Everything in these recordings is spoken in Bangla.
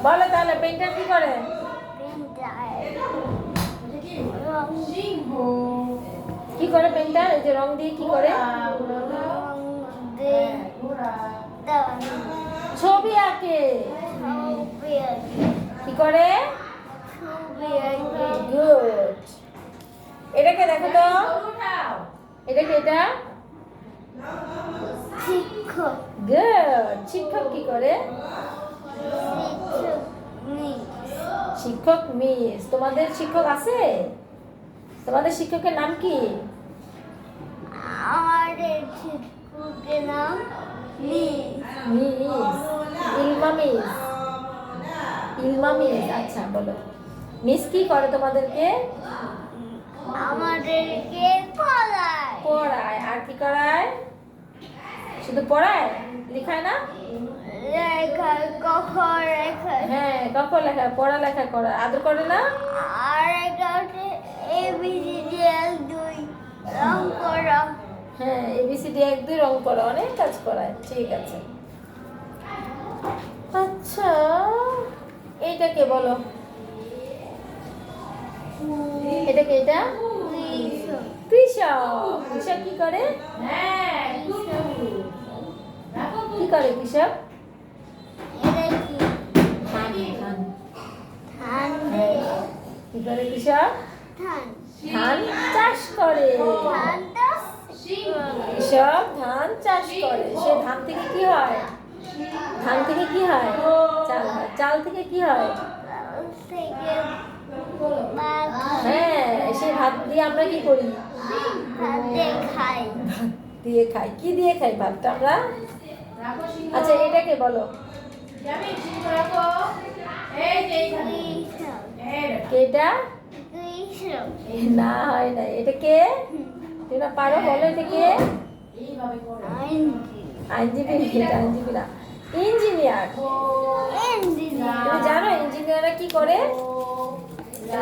বলো তাহলে পেইন্টার কি করে? কি করে পেইন্টার? এই যে রং দিয়ে কি করে? ছবি আঁকে। কি করে? গুড। এটাকে দেখো তো, এটা কি? এটা শিক্ষক। গুড। শিক্ষক কি করে? শিক্ষক মিস। তোমাদের শিক্ষক আছে? তোমাদের শিক্ষকের নাম কি? আমাদের শিক্ষকের নাম মিস। মিস ইলমা মিস। ইলমা মিস। আচ্ছা বলো, মিস কি করে তোমাদেরকে? আমাদেরকে পড়ায়। পড়ায়। আর কি করায়? শুধু পড়ায়, লেখায় না? লেখা, ক লেখা। হ্যাঁ, কখ লেখা, পড়ালেখা করে। আদর করে না? আর একটা হচ্ছে ABCD 1 2 রং করা। হ্যাঁ, ABCD 1 2 রং করা, অনেক কাজ করায়। ঠিক আছে। আচ্ছা, এইটাকে বলো। এটাকে? এটা কৃষক। কৃষক কি করে? কি করে কৃষক? এটা কি? ধান। ধান। ধান। কি করে কৃষক? ধান। ধান চাষ করে। ধানটা কৃষক ধান চাষ করে। সে ধান থেকে কি হয়? ধান থেকে কি হয়? চাল হয়। চাল থেকে কি হয়? থেকে ভাত হ্যাঁ, সেই ভাত দিয়ে আমরা কি করি? খাই। ভাত দিয়ে খাই। কি দিয়ে খাই ভাতটা আমরা? আচ্ছা, এটাকে বলো। এটা না, হয় না। এটা কে? তুমি না পারো, বলো এটা কে? আইনজীবী। এটা আইনজীবী না, ইঞ্জিনিয়ার। তুমি জানো ইঞ্জিনিয়াররা কি করে?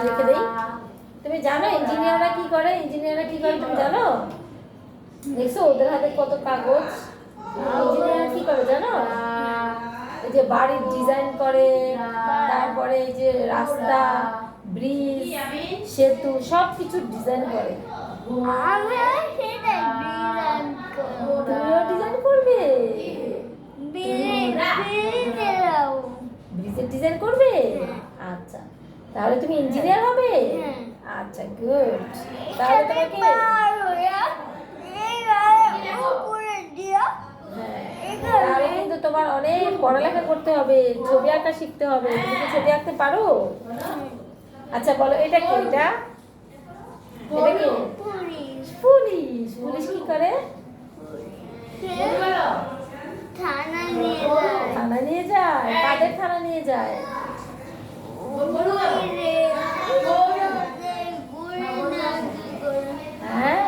লিখে দেই। তুমি জানো ইঞ্জিনিয়াররা কি করে? ইঞ্জিনিয়াররা কি করে তুমি জানো? দেখছো ওদের হাতে কত কাগজ। ইঞ্জিনিয়ার কি করে জানো? এই যে বাড়ির ডিজাইন করে, তারপরে এই যে রাস্তা, ব্রিজ, সেতু সব কিছু ডিজাইন করে। তুমিও ডিজাইন করবে? ব্রিজের ডিজাইন করবে? আচ্ছা, তাহলে তুমি ইঞ্জিনিয়ার হবে? আচ্ছা, গুড। তাহলে তোমাকে তাহলে কিন্তু তোমার অনেক পড়ালেখা করতে হবে, ছবি আঁকা শিখতে হবে। তুমি কি ছবি আঁকতে পারো? আচ্ছা বলো, এটা কি? এটা এটা কি? পুলিশ। পুলিশ কি করে? থানা নিয়ে যায়। কাদের থানা নিয়ে যায়? হ্যাঁ,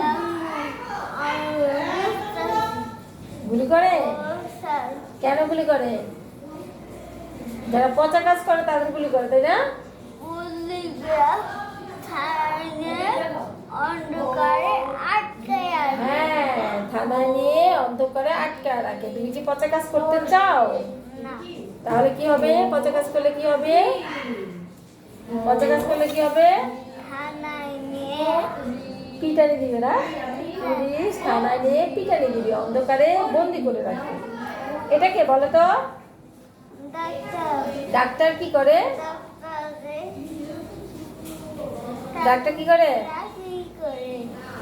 গুলি করে? কেন গুলি করে? যারা পচা কাজ করে তাদের গুলি করে, তাই না? অন্ধকারে আটকে হ্যাঁ, থানায় নিয়ে অন্ধকারে আটকে রাখে। তুমি কি পচা কাজ করতে চাও? না। তাহলে কি হবে? পচা কাজ করলে কি হবে? পচা কাজ করলে কি হবে? থানায় নিয়ে পিটানি দিবে না? পুলিশ থানায় নিয়ে পিটানি দিবে, অন্ধকারে বন্দি করে রাখবে। এটাকে বলো তো? ডাক্তার। ডাক্তার কি করে? ডাক্তার কি করে?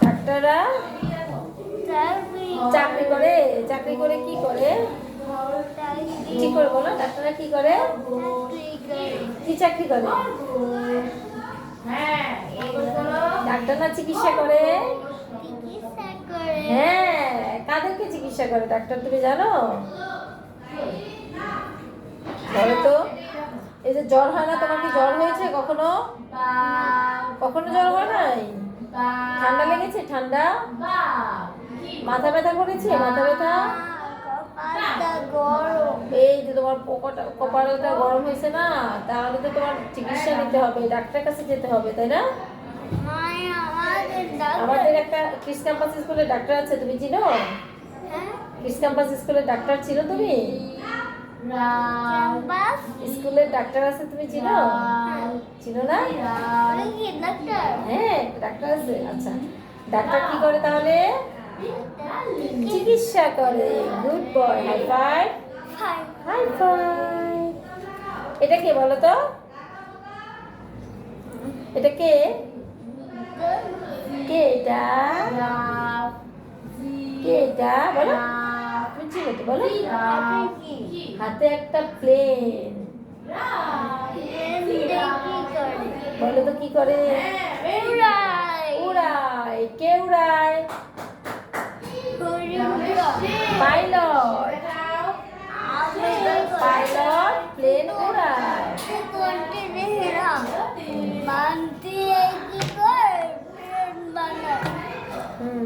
ডাক্তাররা চাকরি করে। চাকরি করে কি করে? ঠিক করে বলো, ডাক্তাররা কি করে? কি চাকরি করে? ডাক্তার না চিকিৎসা করে? হ্যাঁ, কাদেরকে চিকিৎসা করে ডাক্তার তুমি জানো? বলো তো। এই যে জ্বর হয় না, তোমার কি জ্বর হয়েছে কখনো? কখনো জ্বর হয় নাই? ঠান্ডা লেগেছে? ঠান্ডা? মাথা ব্যথা করেছে? মাথা ব্যথা? এই যে তোমার কপালটা গরম হয়েছে না, তাহলে তো তোমার চিকিৎসা নিতে হবে, ডাক্তারের কাছে যেতে হবে, তাই না? আমাদের একটা ক্রিস ক্যাম্পাস স্কুলে ডাক্তার আছে, তুমি চিনো? ক্রিস ক্যাম্পাস স্কুলে ডাক্তার ছিল তুমি? ক্যাম্পাস স্কুলের ডাক্তার আছে, তুমি চিনো? চিনো না? কি ডাক্তার হ্যাঁ, ডাক্তার আছে। আচ্ছা, ডাক্তার কি করে তাহলে? চিকিৎসা করে। Good boy, high five. Five high five. এটা কে বলো তো? এটা কে? কে এটা? কে এটা বলো? তুমি চিনো তো, বলো। হাতে একটা প্লেন। বলো তো কি করে? উড়ায়। কে উড়ায়? পাইলট। পাইলট প্লেন উড়ায়। মানতে কি করে ট্রেন বানায় হুম।